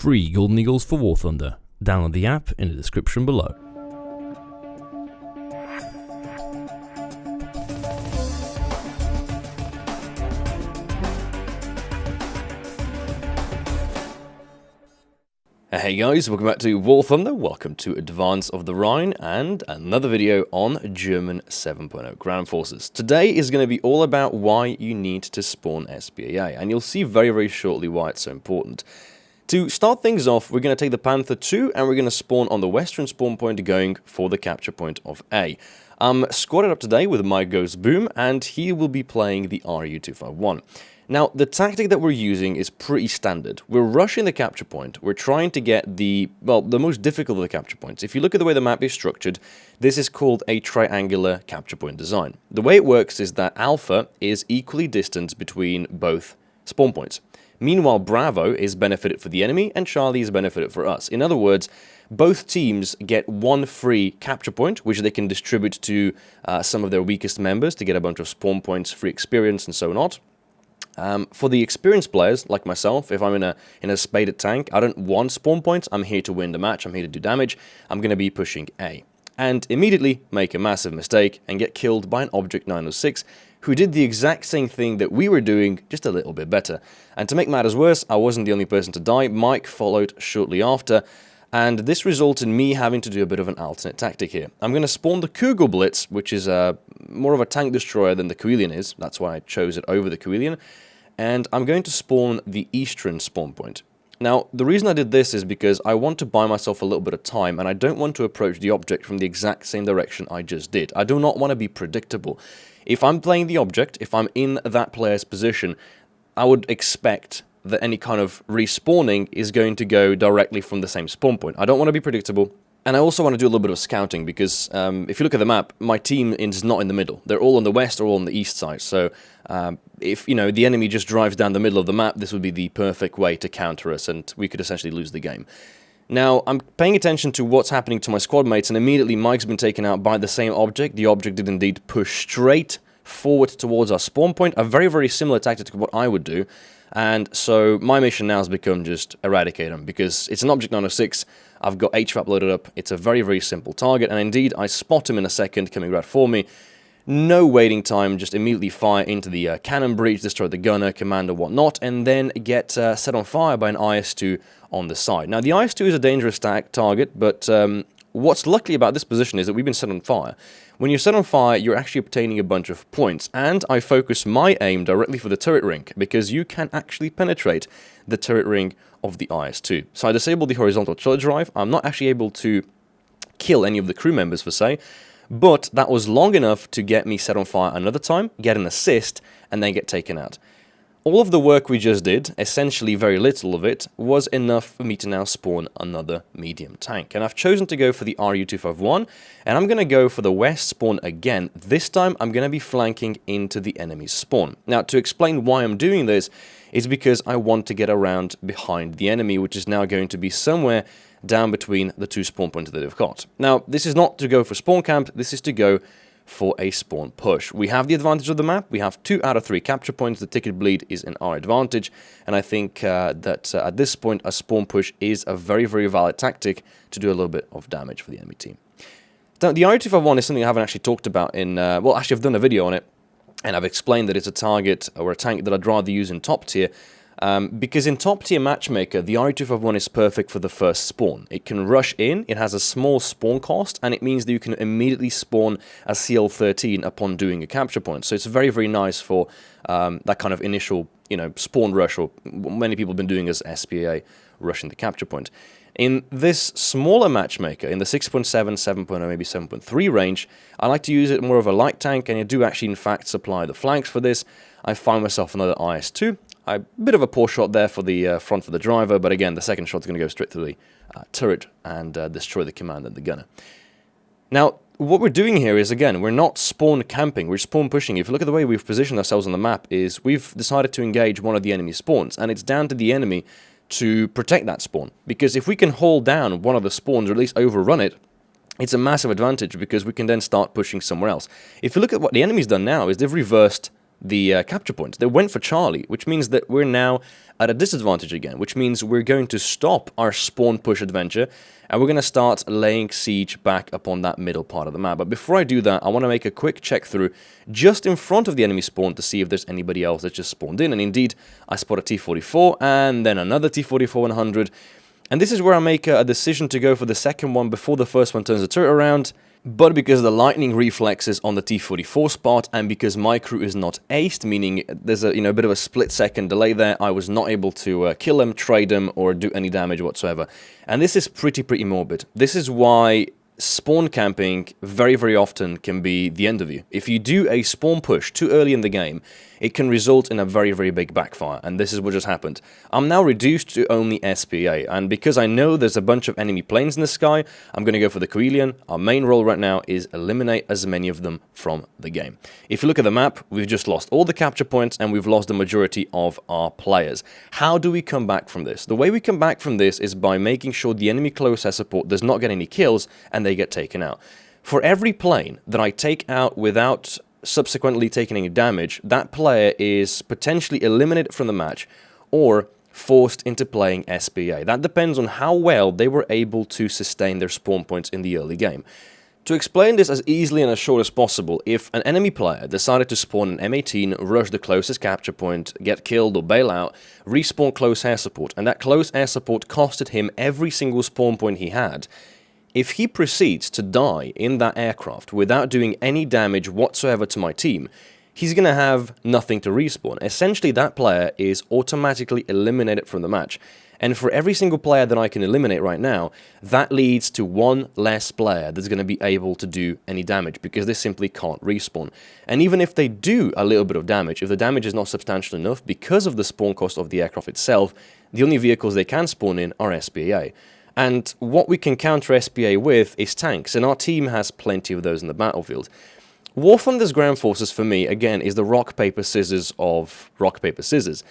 free Golden Eagles for War Thunder. Download the app in the description below. Hey guys, welcome back to War Thunder, welcome to Advance of the Rhine, and another video on German 7.0 ground forces. Today is going to be all about why you need to spawn SPAA, and you'll see very shortly why it's so important. To start things off, we're going to take the Panther 2, and we're going to spawn on the western spawn point going for the capture point of A. I'm squadded up today with my Ghost Boom, and he will be playing the RU-251. Now, the tactic that we're using is pretty standard. We're rushing the capture point. We're trying to get the most difficult of the capture points. If you look at the way the map is structured, this is called a triangular capture point design. The way it works is that Alpha is equally distant between both spawn points. Meanwhile, Bravo is benefited for the enemy, and Charlie is benefited for us. In other words, both teams get one free capture point, which they can distribute to some of their weakest members to get a bunch of spawn points, free experience, and so on. For the experienced players, like myself, if I'm in a spaded tank, I don't want spawn points, I'm here to win the match, I'm here to do damage, I'm going to be pushing A. And immediately make a massive mistake and get killed by an Object 906, who did the exact same thing that we were doing, just a little bit better. And to make matters worse, I wasn't the only person to die, Mike followed shortly after, and this resulted in me having to do a bit of an alternate tactic here. I'm going to spawn the Kugel Blitz, which is more of a tank destroyer than the Kuelian is, that's why I chose it over the Kuelian, and I'm going to spawn the eastern spawn point. Now, the reason I did this is because I want to buy myself a little bit of time, and I don't want to approach the object from the exact same direction I just did. I do not want to be predictable. If I'm playing the object, if I'm in that player's position, I would expect that any kind of respawning is going to go directly from the same spawn point. I don't want to be predictable, and I also want to do a little bit of scouting, because if you look at the map, my team is not in the middle. They're all on the west or all on the east side, so if the enemy just drives down the middle of the map, this would be the perfect way to counter us, and we could essentially lose the game. Now, I'm paying attention to what's happening to my squad mates, and immediately Mike's been taken out by the same object. The object did indeed push straight forward towards our spawn point, a very similar tactic to what I would do. And so my mission now has become just eradicate them, because it's an Object 906, I've got HVAP loaded up, it's a very simple target, and indeed I spot him in a second coming right for me. No waiting time, just immediately fire into the cannon breach, destroy the gunner, commander, whatnot, and then get set on fire by an IS-2 on the side. Now, the IS-2 is a dangerous target, but what's lucky about this position is that we've been set on fire. When you're set on fire, you're actually obtaining a bunch of points, and I focus my aim directly for the turret ring, because you can actually penetrate the turret ring of the IS-2. So I disable the horizontal turret drive. I'm not actually able to kill any of the crew members, per se, but that was long enough to get me set on fire another time, get an assist, and then get taken out. All of the work we just did, essentially very little of it, was enough for me to now spawn another medium tank. And I've chosen to go for the RU-251, and I'm going to go for the west spawn again. This time, I'm going to be flanking into the enemy's spawn. Now, to explain why I'm doing this, is because I want to get around behind the enemy, which is now going to be somewhere down between the two spawn points that they've got. Now, this is not to go for spawn camp, this is to go for a spawn push. We have the advantage of the map, we have 2 out of 3 capture points, the ticket bleed is in our advantage, and I think that at this point a spawn push is a very valid tactic to do a little bit of damage for the enemy team. Now, the RU-251 is something I haven't actually talked about in, well, actually I've done a video on it, and I've explained that it's a target or a tank that I'd rather use in top tier, because in top tier matchmaker, the RU-251 is perfect for the first spawn. It can rush in, it has a small spawn cost, and it means that you can immediately spawn a CL-13 upon doing a capture point. So it's very nice for that kind of initial, spawn rush, or many people have been doing as SPAA, rushing the capture point. In this smaller matchmaker, in the 6.7, 7.0, maybe 7.3 range, I like to use it more of a light tank, and I do actually, in fact, supply the flanks for this. I find myself another IS-2. A bit of a poor shot there for the front for the driver, but again, the second shot's going to go straight through the turret and destroy the commander and the gunner. Now, what we're doing here is, again, we're not spawn camping, we're spawn pushing. If you look at the way we've positioned ourselves on the map, is we've decided to engage one of the enemy spawns, and it's down to the enemy to protect that spawn. Because if we can hold down one of the spawns, or at least overrun it, it's a massive advantage, because we can then start pushing somewhere else. If you look at what the enemy's done now, is they've reversed the capture points. They went for Charlie, which means that we're now at a disadvantage again, which means we're going to stop our spawn push adventure, and we're going to start laying siege back upon that middle part of the map. But before I do that, I want to make a quick check through just in front of the enemy spawn to see if there's anybody else that's just spawned in. And indeed, I spot a T-44 and then another T-44-100. And this is where I make a decision to go for the second one before the first one turns the turret around. But because of the lightning reflexes on the T-44 spot, and because my crew is not aced, meaning there's a bit of a split-second delay there, I was not able to kill him, trade him, or do any damage whatsoever. And this is pretty morbid. This is why spawn camping very, very often can be the end of you. If you do a spawn push too early in the game, it can result in a very, very big backfire, and this is what just happened. I'm now reduced to only SPA, and because I know there's a bunch of enemy planes in the sky, I'm going to go for the Coelian. Our main role right now is eliminate as many of them from the game. If you look at the map, we've just lost all the capture points, and we've lost the majority of our players. How do we come back from this? The way we come back from this is by making sure the enemy close air support does not get any kills, and they get taken out. For every plane that I take out without subsequently taking any damage, that player is potentially eliminated from the match or forced into playing SPA. That depends on how well they were able to sustain their spawn points in the early game. To explain this as easily and as short as possible, if an enemy player decided to spawn an M18, rush the closest capture point, get killed or bail out, respawn close air support, and that close air support costed him every single spawn point he had, if he proceeds to die in that aircraft without doing any damage whatsoever to my team, he's going to have nothing to respawn. Essentially, that player is automatically eliminated from the match. And for every single player that I can eliminate right now, that leads to one less player that's going to be able to do any damage, because they simply can't respawn. And even if they do a little bit of damage, if the damage is not substantial enough because of the spawn cost of the aircraft itself, the only vehicles they can spawn in are SPA. And what we can counter SPA with is tanks, and our team has plenty of those in the battlefield. War Thunder's ground forces, for me, again, is the rock, paper, scissors of rock, paper, scissors.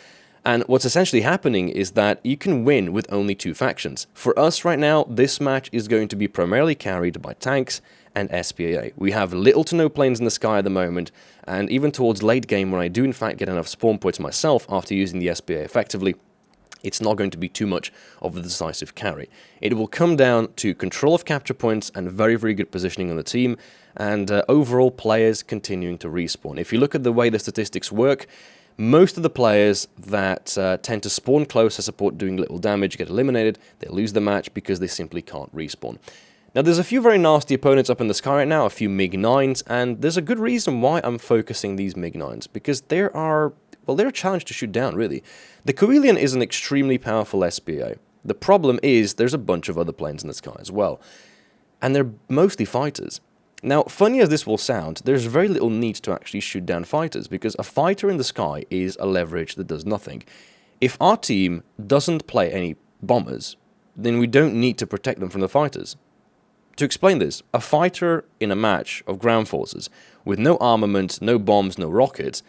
And what's essentially happening is that you can win with only two factions. For us right now, this match is going to be primarily carried by tanks and SPA. We have little to no planes in the sky at the moment, and even towards late game, when I do in fact get enough spawn points myself after using the SPA effectively, it's not going to be too much of a decisive carry. It will come down to control of capture points and very, very good positioning on the team, and overall players continuing to respawn. If you look at the way the statistics work, most of the players that tend to spawn close to support doing little damage get eliminated. They lose the match because they simply can't respawn. Now, there's a few very nasty opponents up in the sky right now, a few MiG-9s, and there's a good reason why I'm focusing these MiG-9s, because they're a challenge to shoot down, really. The Coelian is an extremely powerful SPA. The problem is there's a bunch of other planes in the sky as well, and they're mostly fighters. Now, funny as this will sound, there's very little need to actually shoot down fighters, because a fighter in the sky is a leverage that does nothing. If our team doesn't play any bombers, then we don't need to protect them from the fighters. To explain this, a fighter in a match of ground forces, with no armament, no bombs, no rockets,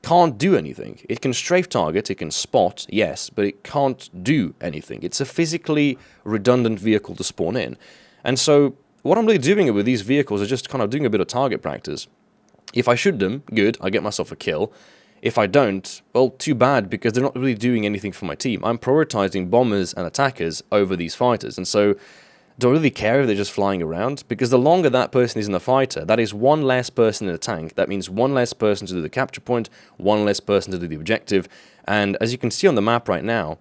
can't do anything. It can strafe target, it can spot, yes, but it can't do anything. It's a physically redundant vehicle to spawn in. And so what I'm really doing with these vehicles is just kind of doing a bit of target practice. If I shoot them, good, I get myself a kill. If I don't, well, too bad, because they're not really doing anything for my team. I'm prioritizing bombers and attackers over these fighters, and so don't really care if they're just flying around, because the longer that person is in the fighter, that is one less person in a tank. That means one less person to do the capture point, one less person to do the objective, and as you can see on the map right now,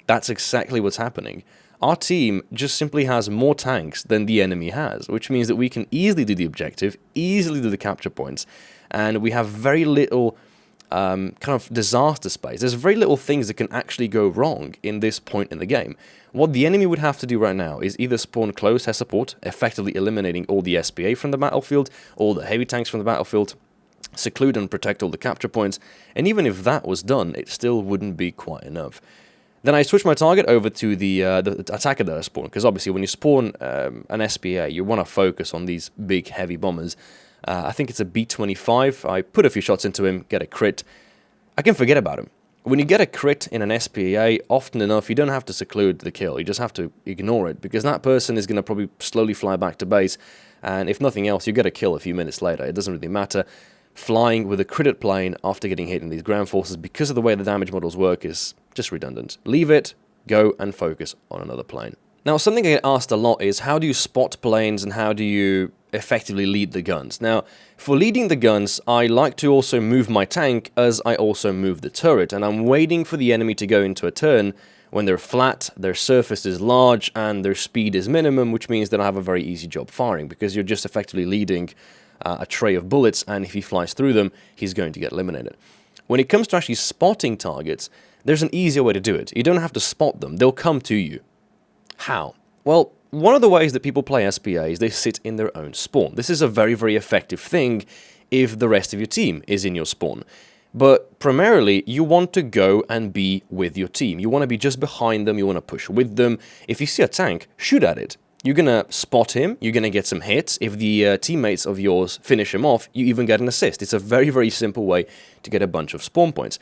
that's exactly what's happening. Our team just simply has more tanks than the enemy has, which means that we can easily do the objective, easily do the capture points, and we have very little kind of disaster space. There's very little things that can actually go wrong in this point in the game. What the enemy would have to do right now is either spawn close air support, effectively eliminating all the SPA from the battlefield, all the heavy tanks from the battlefield, seclude and protect all the capture points, and even if that was done, it still wouldn't be quite enough. Then I switch my target over to the attacker that I spawn, because obviously when you spawn an SPA, you want to focus on these big heavy bombers. I think it's a B-25. I put a few shots into him, get a crit. I can forget about him. When you get a crit in an SPA, often enough, you don't have to seclude the kill. You just have to ignore it, because that person is going to probably slowly fly back to base, and if nothing else, you get a kill a few minutes later. It doesn't really matter. flying with a critted plane after getting hit in these ground forces because of the way the damage models work is just redundant. Leave it, go and focus on another plane. Now, something I get asked a lot is how do you spot planes and how do you effectively lead the guns? Now, for leading the guns, I like to also move my tank as I also move the turret, and I'm waiting for the enemy to go into a turn when they're flat, their surface is large, and their speed is minimum, which means that I have a very easy job firing, because you're just effectively leading a tray of bullets, and if he flies through them, he's going to get eliminated. When it comes to actually spotting targets, there's an easier way to do it. You don't have to spot them, they'll come to you. How? Well, one of the ways that people play SPA is they sit in their own spawn. This is a very, very effective thing if the rest of your team is in your spawn. But primarily, you want to go and be with your team. You want to be just behind them, you want to push with them. If you see a tank, shoot at it. You're going to spot him, you're going to get some hits. If the teammates of yours finish him off, you even get an assist. It's a very, very simple way to get a bunch of spawn points.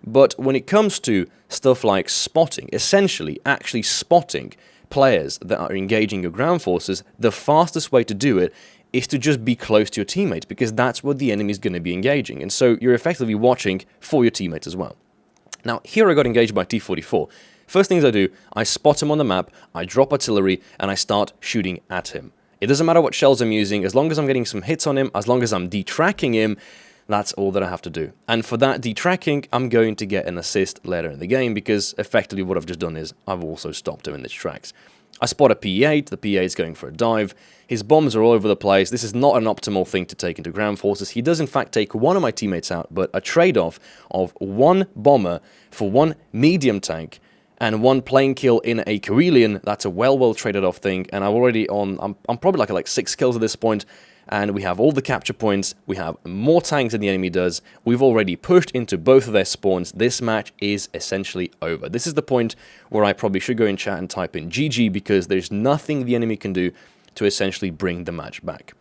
But when it comes to stuff like spotting, essentially actually spotting players that are engaging your ground forces, the fastest way to do it is to just be close to your teammates, because that's what the enemy is going to be engaging. And so you're effectively watching for your teammates as well. Now, here I got engaged by T-44. First things I do, I spot him on the map, I drop artillery, and I start shooting at him. It doesn't matter what shells I'm using, as long as I'm getting some hits on him, as long as I'm detracking him, that's all that I have to do. And for that detracking, I'm going to get an assist later in the game, because effectively what I've just done is I've also stopped him in his tracks. I spot a P-8, the P-8 is going for a dive, his bombs are all over the place. This is not an optimal thing to take into ground forces. He does in fact take one of my teammates out, but a trade-off of one bomber for one medium tank and one plane kill in a Karelian, that's a well traded off thing, and I'm already on, I'm probably like 6 kills at this point, and we have all the capture points, we have more tanks than the enemy does, we've already pushed into both of their spawns. This match is essentially over. This is the point where I probably should go in chat and type in GG, because there's nothing the enemy can do to essentially bring the match back.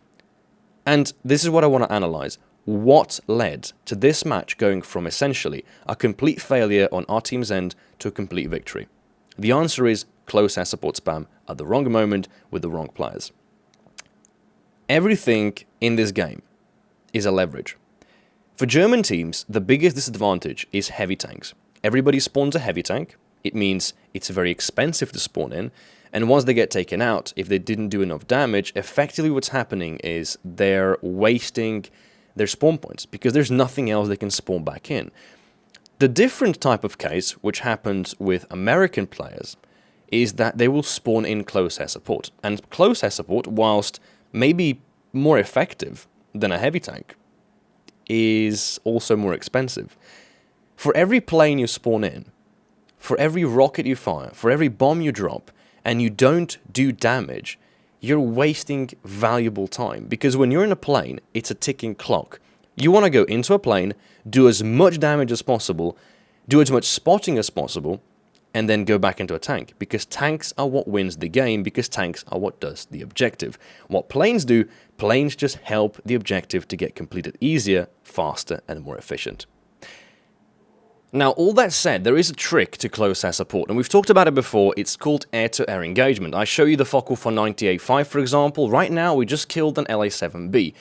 And this is what I want to analyze. What led to this match going from essentially a complete failure on our team's end to a complete victory? The answer is close air support spam at the wrong moment with the wrong players. Everything in this game is a leverage. For German teams, the biggest disadvantage is heavy tanks. Everybody spawns a heavy tank. It means it's very expensive to spawn in, and once they get taken out, if they didn't do enough damage, effectively what's happening is they're wasting their spawn points, because there's nothing else they can spawn back in. The different type of case, which happens with American players, is that they will spawn in close air support. And close air support, whilst maybe more effective than a heavy tank, is also more expensive. For every plane you spawn in, for every rocket you fire, for every bomb you drop, and you don't do damage, you're wasting valuable time. Because when you're in a plane, it's a ticking clock. You want to go into a plane, do as much damage as possible, do as much spotting as possible, and then go back into a tank, because tanks are what wins the game, because tanks are what does the objective. What planes do, planes just help the objective to get completed easier, faster, and more efficient. Now, all that said, there is a trick to close air support, and we've talked about it before. It's called air-to-air engagement. I show you the Focke-Wulf 98.5, for example. Right now, we just killed an LA-7B.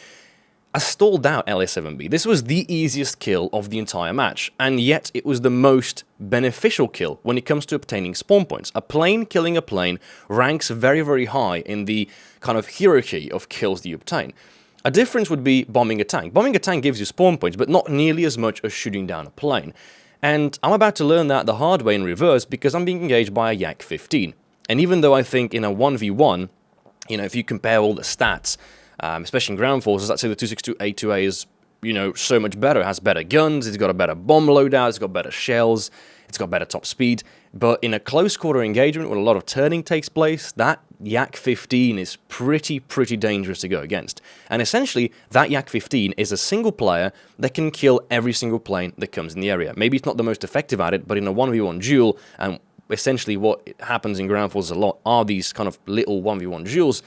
A stalled out LA-7B. This was the easiest kill of the entire match, and yet it was the most beneficial kill when it comes to obtaining spawn points. A plane killing a plane ranks very, very high in the kind of hierarchy of kills that you obtain. A difference would be bombing a tank. Bombing a tank gives you spawn points, but not nearly as much as shooting down a plane. And I'm about to learn that the hard way in reverse, because I'm being engaged by a Yak-15. And even though I think in a 1v1, you know, if you compare all the stats, especially in ground forces, I'd say the 262A2A is, you know, so much better. It has better guns, it's got a better bomb loadout, it's got better shells, it's got better top speed. But in a close quarter engagement where a lot of turning takes place, that Yak-15 is pretty dangerous to go against. And essentially, that Yak-15 is a single player that can kill every single plane that comes in the area. Maybe it's not the most effective at it, but in a 1v1 duel, and essentially what happens in ground forces a lot are these kind of little 1v1 duels,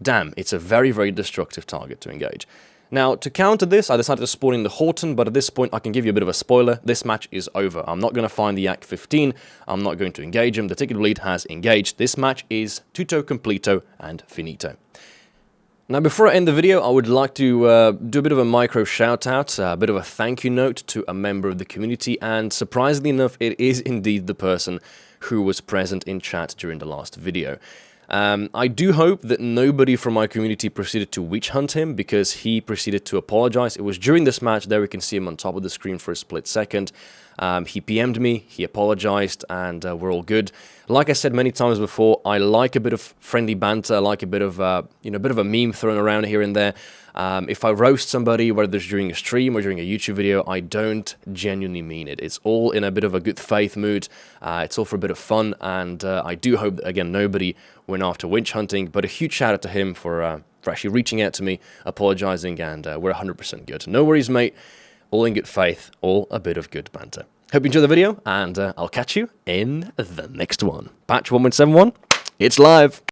damn, it's a very destructive target to engage. Now, to counter this, I decided to spawn in the Horton, but at this point, I can give you a bit of a spoiler. This match is over. I'm not going to find the Yak-15. I'm not going to engage him. The ticket lead has engaged. This match is tutto completo and finito. Now, before I end the video, I would like to do a bit of a micro shout-out, a bit of a thank you note to a member of the community, and surprisingly enough, it is indeed the person who was present in chat during the last video. I do hope that nobody from my community proceeded to witch hunt him, because he proceeded to apologize. It was during this match. There we can see him on top of the screen for a split second. He PM'd me, he apologized, and we're all good. Like I said many times before, I like a bit of friendly banter, I like a bit of a bit of a meme thrown around here and there. If I roast somebody, whether it's during a stream or during a YouTube video, I don't genuinely mean it. It's all in a bit of a good faith mood. It's all for a bit of fun, and I do hope that, again, nobody went after witch hunting. But a huge shout out to him for actually reaching out to me, apologizing, and we're 100% good. No worries, mate. All in good faith, all a bit of good banter. Hope you enjoyed the video, and I'll catch you in the next one. Patch 1.71, it's live.